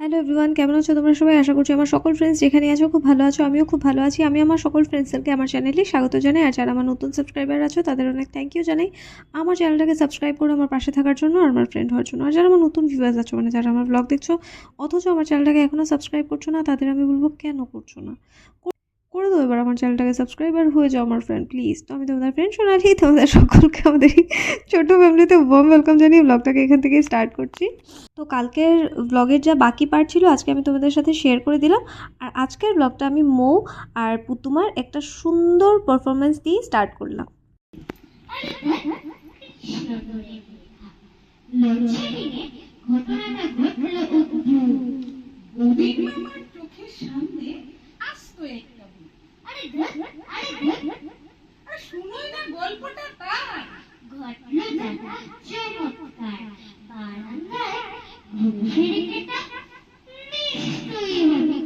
Hello everyone, কেমন আছো তোমরা সবাই? আশা করছি আমার সকল ফ্রেন্ডস যেখানে আছো খুব ভালো আছো। আমিও খুব ভালো আছি। আমি আমার সকল ফ্রেন্ডসদেরকে আমার চ্যানেলে স্বাগত জানাই। আর যারা আমার নতুন সাবস্ক্রাইবার আছো তাদের অনেক থ্যাংক ইউ জানাই আমার চ্যানেলটাকে সাবস্ক্রাইব করে আমার পাশে থাকার জন্য আর আমার ফ্রেন্ড হওয়ার জন্য। আর যারা আমার নতুন ভিউয়ার্স আছো, মানে যারা আমার ব্লগ দেখছো অথচ আমার চ্যানেলটাকে এখনও সাবস্ক্রাইব করছো না, তাদের আমি বলবো কেন করছো না, করে দাও এবার আমার চ্যানেলটাকে সাবস্ক্রাইবার হয়ে যাও আমার ফ্রেন্ড প্লিজ। তো আমি তোমাদের ফ্রেন্ড সোনালি, তোমাদের সকলকে আমাদের এই ছোটো ফ্যামিলিতে ওয়ার্ম ওয়েলকাম জানিয়ে ব্লগটাকে এখান থেকেই স্টার্ট করছি। তো কালকের ব্লগের যা বাকি পার্ট ছিল আজকে আমি তোমাদের সাথে শেয়ার করে দিলাম। আর আজকের ব্লগটা আমি মৌ আর পুতুমার একটা সুন্দর পারফরমেন্স দিয়ে স্টার্ট করলাম। চোখের সামনে আসতো একটা শুনোই না গল্পটা তার ঘটনাটা চমৎকার বারান্দায় ঘুরে কেটা নিশ্চয়ই হবে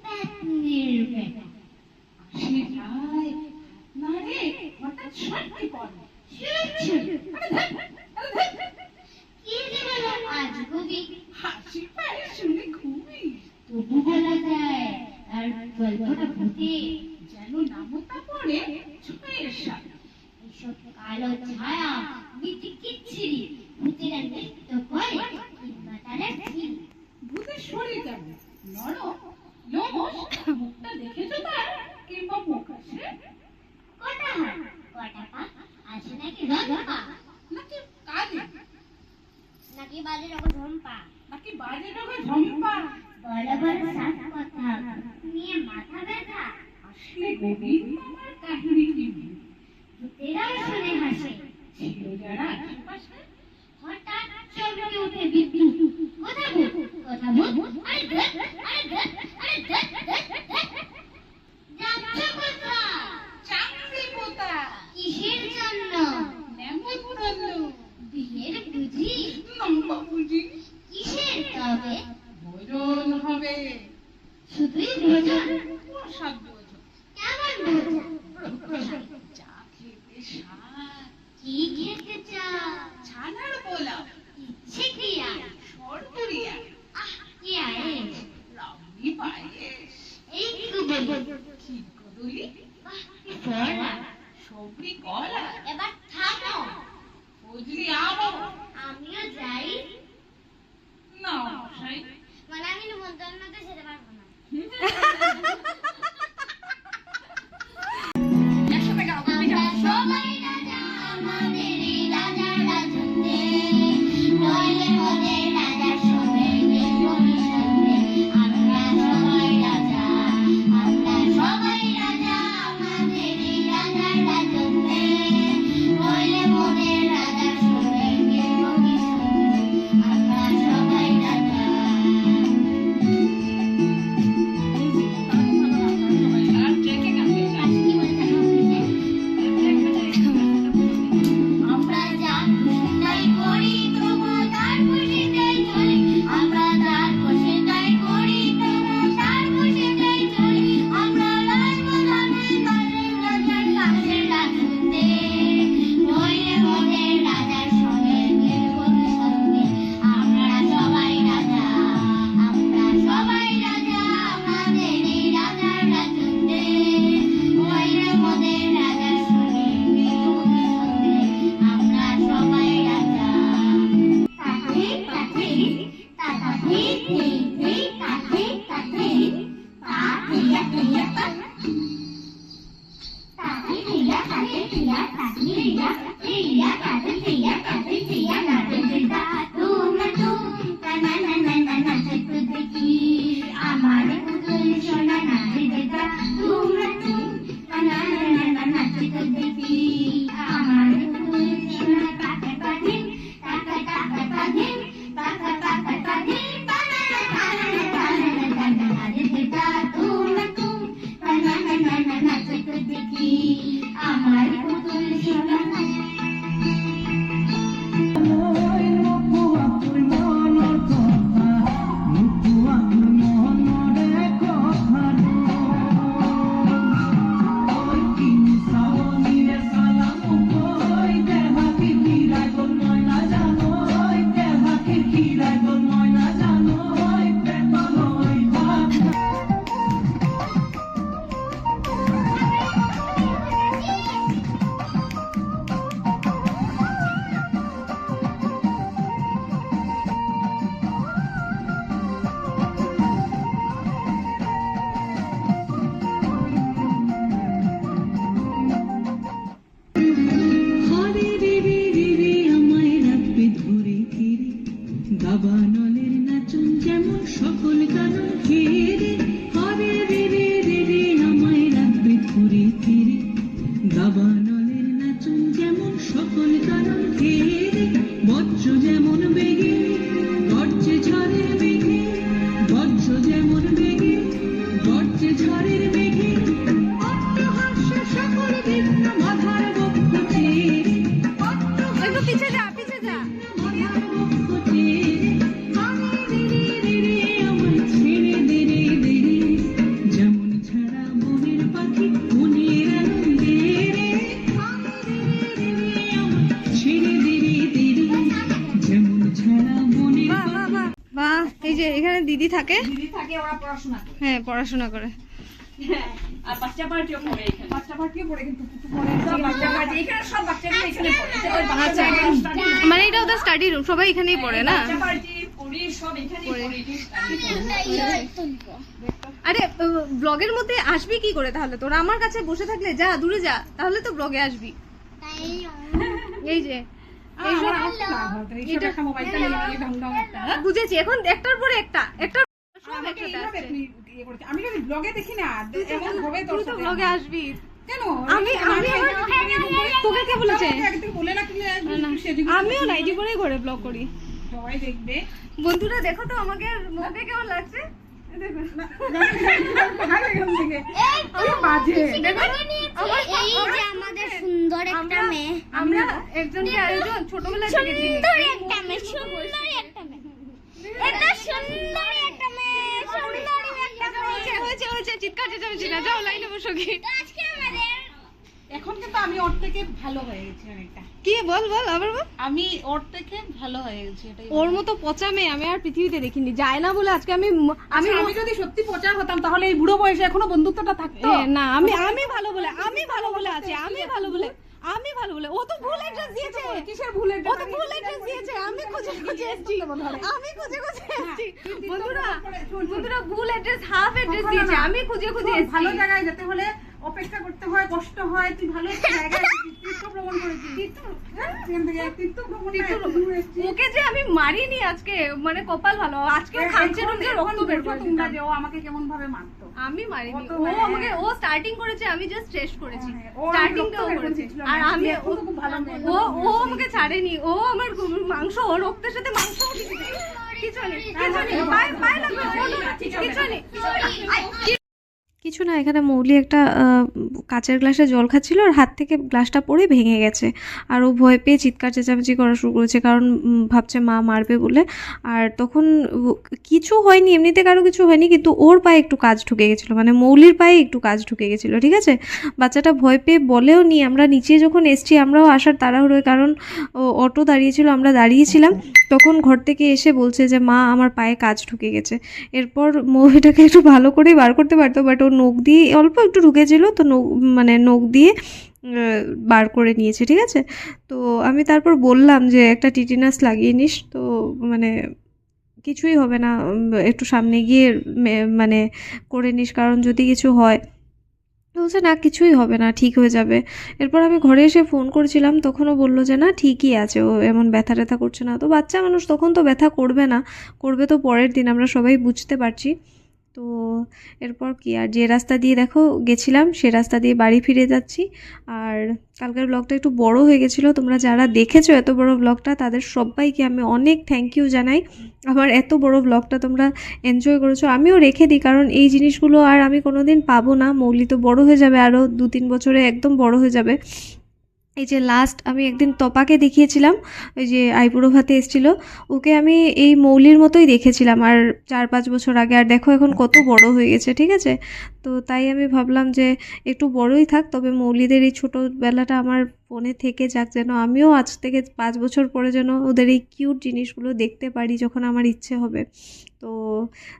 প্যাতনির বেটা আসে যায় না রে হঠাৎ সত্যি পড়ে কি যে বলো আজ কবি হাসি পায় শুনে খুবই তবু বলা যায় আর গল্পটা ভূতে যেন নামতা পড়ে ছয়ের সাথে এসব কালো ছায়া মিটি কিচ্ছিরি ভূতেরা নৃত্য করে কিংবা তারা ঢিল ভূতের শরীর কেমন নরম লোমশ মুখটা দেখেছো তার কিংবা মুখ আসে কটা হাত কটা পা আসে নাকি রম্পা নাকি কাজে নাকি বাজে রকম ঝম্পা নাকি বাজে রকম ঝম্পা বড় বড় সাত কথা নিয়ে মাথা ব্যথা আসলে গোবিন্দ মামার কাহিনী কি ভূতেরাও শুনে হাসে ছিল যারা আশেপাশে হঠাৎ চমকে উঠে বিদ্যুৎ কথা ভূত আরে ধর যাচ্ছ কোথা চাকরি পোতা কিসের জন্য নেমন্তন্ন বিয়ের বুঝি লম্বা বুঝি কিসের তবে ভোজন হবে শুধুই ভোজন প্রসাদ ভোজন কেমন ভোজন চা খেতে স্বাদ কি খেতে চা ছানার পোলাও ইচ্ছে কি আর সরপুরিয়া কি আয়েস রাবড়ি পায়েস এই তো বলি কি কদলি কি ফলা সবরি কলা এবার থামো বুঝলি আমিও যাই না মশাই মানে আমি নিমন্ত্রণতে যেতে পারবো না যে এখানে দিদি থাকে, দিদি থাকে, ওরা পড়াশোনা করে। হ্যাঁ পড়াশোনা করে। হ্যাঁ, আর বাচ্চা পার্টিও পড়ে এখানে। বাচ্চা পার্টিও পড়ে, কিন্তু টুকু পড়ে, সব বাচ্চা পার্টি এখানে, সব বাচ্চাগুলো এখানে পড়ে। ওই বাচ্চা study room। মানে এটা ওদের স্টাডি রুম, সবাই এখানেই পড়ে না? বাচ্চা পার্টি পড়ি, সব এখানেই পড়ে, এটাই study room। আরে ব্লগের মধ্যে আসবি কি করে তাহলে? তোরা আমার কাছে বসে থাকলে যা দূরে যা, তাহলে তো ব্লগে আসবি। এই যে এইসব এইসব একটা মোবাইলটা নিয়ে গিয়ে ঢং ঢং একটা, হ্যাঁ? বুঝেছি, এখন একটার পরে একটা সব আমাকে একসাথে এইভাবে আসছে। তুই ইয়ে করেছিস। আমি যদি ব্লগে দেখি না, এমন হবে তোর তুই তো সাথে ব্লগে আমার। আসবি। কেন? তোকে কে বলেছে? একদিন বলে রাখলে না, সেদিন আমিও নাইটি পরেই করে ব্লগ করি। সবাই দেখবে। বন্ধুরা দেখো তো আমাকে মুখে কেমন লাগছে, দেখো। ভালো এখান থেকে। কি বাজে। এই যে আমাদের সুন্দর একটা মেয়ে, আমরা একজনকে আরেকজন ছোটবেলা থেকে চিনি। সুন্দরী একটা মেয়ে, সুন্দরী একটা মেয়ে, এটা সুন্দরী একটা মেয়ে, সুন্দরী একটা মেয়ে। হয়েছে চিৎকার চেঁচামেচি না, যাও লাইনে বসো কি। আজকে আমাদের এখন কিন্তু আমি ওর থেকে ভালো হয়ে গেছি অনেকটা। কি বল আবার বল। আমি ওর থেকে ভালো হয়ে গেছি, এটাই। ওর মতো পচা মেয়ে আমি আর পৃথিবীতে দেখিনি, যায় না বলে আজকে আমি আমি যদি সত্যি পচা হতাম, তাহলে এই বুড়ো বয়সে এখনো বন্ধুত্বটা থাকতো। না, আমি ভালো বলে আছি, আমি ভালো বলে ও তো ভুল অ্যাড্রেস দিয়েছে। কিসের ভুল ও তো ভুল অ্যাড্রেস দিয়েছে, আমি খুঁজে এসেছি। বন্ধুরা ভুল অ্যাড্রেস, হাফ অ্যাড্রেস দিয়েছে, আমি খুঁজে এসেছি। ভালো জায়গায় যেতে হলে অপেক্ষা করতে হয়, কষ্ট হয়। তুই ভালো একটা জায়গায় তীর্থ ভ্রমণ করেছিস। তীর্থ ভ্রমণ ওকে যে আমি মারিনি আজকে, মানে কপাল ভালো, আজকে খামচে রুমে রক্ত বের করে তোমরা যে ও আমাকে কেমন ভাবে মারতো। আমি মারিনি, কত ও মানে- আমাকে, ও স্টার্টিং করেছে, আমি জাস্ট টেস্ট করেছি। ও স্টার্টিংটা ও রক্ত বের করেছে, করেছিল, আর আমি এখন তো খুব ভালো মেয়ে। ও আমাকে ছাড়েনি, ও আমার মাংস, ও রক্তের সাথে মাংস কিছু নেই, পায়ে লাগবে, কিছু না। এখানে মৌলি একটা কাচের গ্লাসে জল খাচ্ছিল, আর হাত থেকে গ্লাসটা পড়ে ভেঙে গেছে, আর ও ভয় পেয়ে চিৎকার চেঁচামেচি করা শুরু করেছে, কারণ ভাবছে মা মারবে বলে। আর তখন কিছু হয়নি, এমনিতে কারো কিছু হয়নি, কিন্তু ওর পায়ে একটু কাজ ঢুকে গেছিলো, মানে মৌলির পায়ে একটু কাজ ঢুকে গেছিলো, ঠিক আছে। বাচ্চাটা ভয় পেয়ে বলেও নি। আমরা নিচে যখন এসছি, আমরাও আসার তাড়াহুড়োয়, কারণ অটো দাঁড়িয়েছিল, আমরা দাঁড়িয়েছিলাম, তখন ঘর থেকে এসে বলছে যে মা আমার পায়ে কাজ ঢুকে গেছে। এরপর মৌলিটাকে একটু ভালো করেই বার করতে পারতো, বাট ও নখ দিয়ে অল্প একটু ঢুকেছিল, তো নখ দিয়ে বার করে নিয়েছে, ঠিক আছে। তো আমি তারপর বললাম যে একটা টিটেনাস লাগিয়ে নিস, তো মানে কিছুই হবে না, একটু সামনে গিয়ে মানে করে নিস, কারণ যদি কিছু হয়। বলছে না কিছুই হবে না, ঠিক হয়ে যাবে। এরপর আমি ঘরে এসে ফোন করেছিলাম, তখনও বললো যে না ঠিকই আছে, ও এমন ব্যথা ট্যাথা করছে না। তো বাচ্চা মানুষ, তখন তো ব্যথা করবে না, করবে তো পরের দিন, আমরা সবাই বুঝতে পারছি। তো এরপর কি, আর যে রাস্তা দিয়ে দেখো গেছিলাম, সে রাস্তা দিয়ে বাড়ি ফিরে যাচ্ছি। আর কালকের ব্লগটা একটু বড় হয়ে গেছিলো, তোমরা যারা দেখেছো এত বড় ব্লগটা, তাদের সবাইকে আমি অনেক থ্যাংক ইউ জানাই। আমার এত বড় ব্লগটা তোমরা এনজয় করেছো, আমিও রেখে দিই, কারণ এই জিনিসগুলো আর আমি কোনোদিন পাবো না। মৌলি তো বড় হয়ে যাবে, আরও 2-3 বছরে একদম বড় হয়ে যাবে। এই যে লাস্ট আমি একদিন তপাকে দেখিয়েছিলাম, ওই যে আইবুড়ো ভাতে এসেছিলো, ওকে আমি এই মৌলির মতোই দেখেছিলাম আর 4-5 বছর আগে, আর দেখো এখন কত বড় হয়ে গেছে, ঠিক আছে। তো তাই আমি ভাবলাম যে একটু বড়ই থাক, তবে মৌলিদের এই ছোটোবেলাটা আমার ফোনে থেকে যাক, যেন আমিও আজ থেকে 5 বছর পরে যেন ওদের এই কিউট জিনিসগুলো দেখতে পারি যখন আমার ইচ্ছে হবে। তো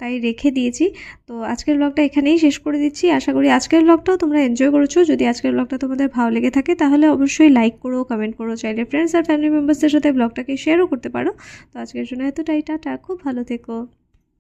তাই রেখে দিয়েছি। তো আজকের ব্লগটা এখানেই শেষ করে দিচ্ছি। আশা করি আজকের ব্লগটাও তোমরা এনজয় করেছো। যদি আজকের ব্লগটা তোমাদের ভালো লেগে থাকে, তাহলে অবশ্যই লাইক করো, কমেন্ট করো, চাইলে ফ্রেন্ডস আর ফ্যামিলি মেম্বার্সদের সাথে ব্লগটাকে শেয়ারও করতে পারো। তো আজকের জন্য এতটাই, টাটা, খুব ভালো থেকো।